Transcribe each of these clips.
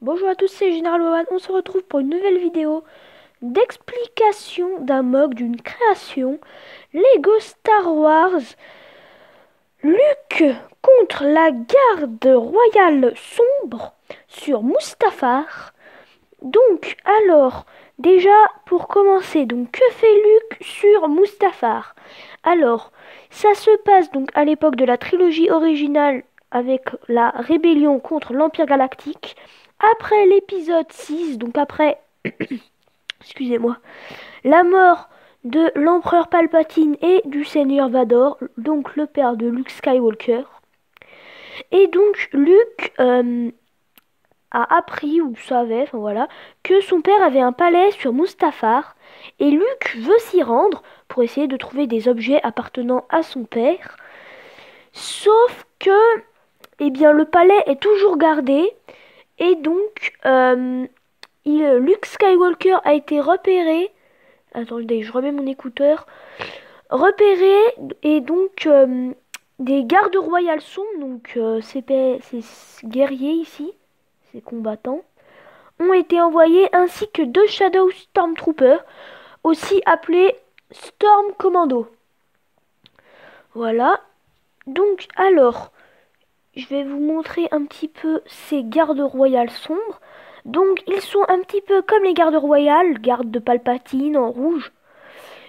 Bonjour à tous, c'est Général Wawan. On se retrouve pour une nouvelle vidéo d'explication d'un mug, d'une création Lego Star Wars Luke contre la garde royale sombre sur Mustafar. Donc, alors, déjà pour commencer, donc que fait Luke sur Mustafar? Alors, ça se passe donc à l'époque de la trilogie originale avec la rébellion contre l'Empire Galactique. Après l'épisode 6, donc après, excusez-moi, la mort de l'empereur Palpatine et du seigneur Vador, donc le père de Luke Skywalker. Et donc Luke a appris ou savait, enfin voilà, que son père avait un palais sur Mustafar et Luke veut s'y rendre pour essayer de trouver des objets appartenant à son père. Sauf que, eh bien, le palais est toujours gardé et donc Luke Skywalker a été repéré. Attendez, je remets mon écouteur. Repéré et donc des gardes royales sombres, donc ces guerriers ici, ces combattants, ont été envoyés ainsi que deux Shadow Stormtroopers, aussi appelés Storm Commando. Voilà. Donc alors, je vais vous montrer un petit peu ces gardes royales sombres. Donc ils sont un petit peu comme les gardes royales, gardes de Palpatine en rouge.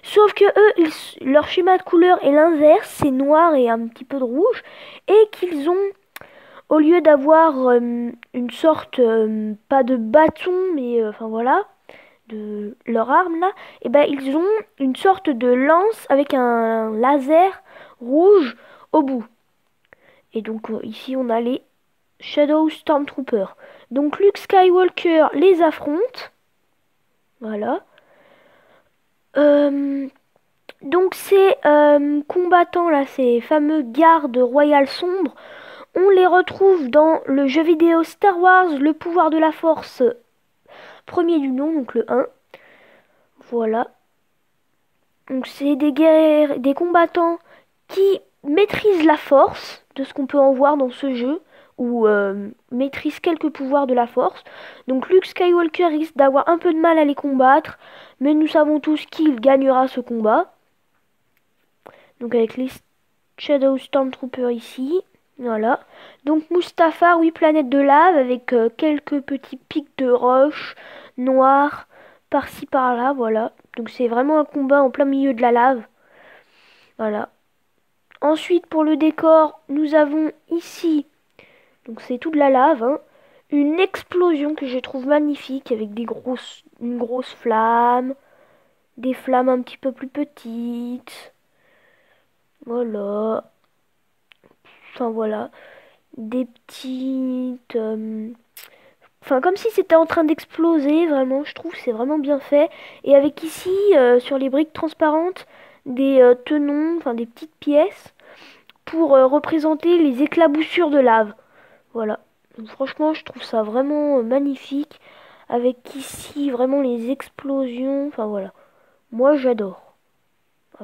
Sauf que eux, leur schéma de couleur est l'inverse, c'est noir et un petit peu de rouge. Et qu'ils ont, au lieu d'avoir une sorte, pas de bâton, mais enfin voilà, de leur arme là, et ben ils ont une sorte de lance avec un laser rouge au bout. Et donc ici on a les Shadow Stormtroopers. Donc Luke Skywalker les affronte. Voilà. Euh, donc ces combattants là, ces fameux gardes royales sombres, on les retrouve dans le jeu vidéo Star Wars, le pouvoir de la force, premier du nom, donc le 1. Voilà. Donc c'est des guerriers, des combattants qui maîtrisent la force, de ce qu'on peut en voir dans ce jeu, ou maîtrisent quelques pouvoirs de la force. Donc Luke Skywalker risque d'avoir un peu de mal à les combattre, mais nous savons tous qu'il gagnera ce combat. Donc avec les Shadow Stormtrooper ici. Voilà. Donc Mustafar, oui, planète de lave avec quelques petits pics de roches noires par-ci par-là. Voilà. Donc c'est vraiment un combat en plein milieu de la lave. Voilà. Ensuite, pour le décor, nous avons ici, donc c'est toute la lave, hein, une explosion que je trouve magnifique avec une grosse flamme, des flammes un petit peu plus petites. Voilà. Enfin voilà. Des petites... Enfin, comme si c'était en train d'exploser, vraiment, je trouve, c'est vraiment bien fait. Et avec ici, sur les briques transparentes, des tenons, enfin des petites pièces, pour représenter les éclaboussures de lave. Voilà. Donc, franchement, je trouve ça vraiment magnifique. Avec ici, vraiment les explosions, enfin voilà. Moi, j'adore.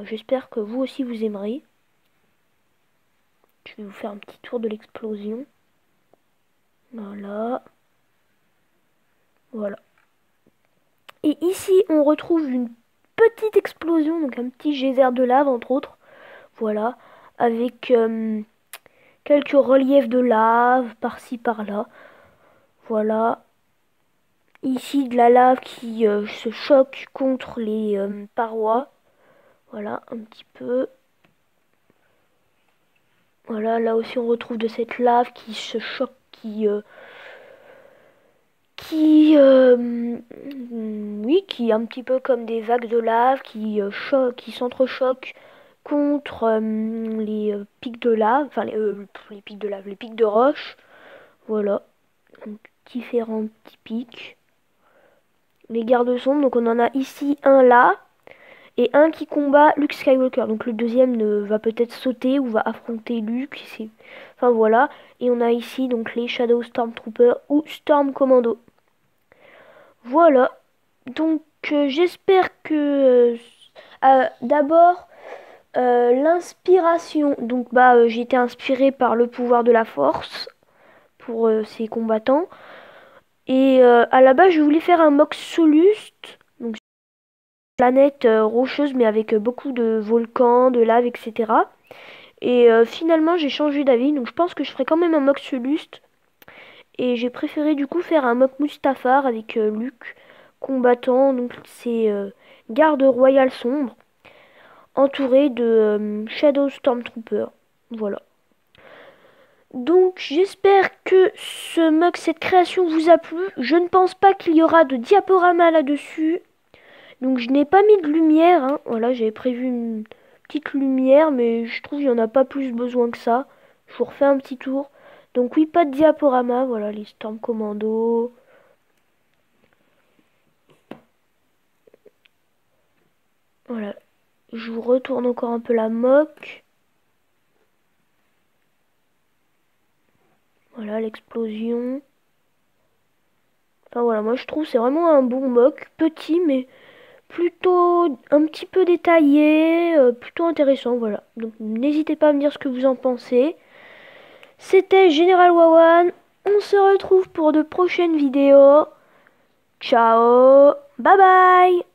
J'espère que vous aussi, vous aimerez. Je vais vous faire un petit tour de l'explosion. Voilà. Voilà. Et ici, on retrouve une petite explosion, donc un petit geyser de lave, entre autres. Voilà. Avec quelques reliefs de lave, par-ci, par-là. Voilà. Ici, de la lave qui se choque contre les parois. Voilà, un petit peu. Voilà, là aussi, on retrouve de cette lave qui se choque, oui, qui est un petit peu comme des vagues de lave qui s'entrechoquent contre les pics de lave, enfin les pics de lave, les pics de roche. Voilà, donc, différents petits pics. Les gardes sombres, donc on en a ici un là et un qui combat Luke Skywalker. Donc le deuxième va peut-être sauter ou va affronter Luke. Enfin voilà, et on a ici donc les Shadow Stormtroopers ou Storm Commando. Voilà. Donc j'espère que d'abord l'inspiration. Donc j'ai été inspirée par le pouvoir de la force pour ces combattants. Et à la base, je voulais faire un Mox Soluste, donc planète rocheuse, mais avec beaucoup de volcans, de lave, etc. Et finalement, j'ai changé d'avis, donc je pense que je ferai quand même un Mox Soluste. Et j'ai préféré du coup faire un Mock Mustafar avec Luke, combattant, donc c'est garde royale sombre, entouré de Shadow Stormtrooper. Voilà. Donc j'espère que cette création vous a plu. Je ne pense pas qu'il y aura de diaporama là-dessus. Donc je n'ai pas mis de lumière, hein. Voilà, j'avais prévu une petite lumière, mais je trouve qu'il n'y en a pas plus besoin que ça. Je vous refais un petit tour. Donc oui, pas de diaporama, voilà, les Storm Commando. Voilà, je vous retourne encore un peu la moque. Voilà, l'explosion. Enfin voilà, moi je trouve c'est vraiment un bon mock. Petit, mais plutôt un petit peu détaillé, plutôt intéressant, voilà. Donc n'hésitez pas à me dire ce que vous en pensez. C'était Général Wawan. On se retrouve pour de prochaines vidéos. Ciao, bye bye.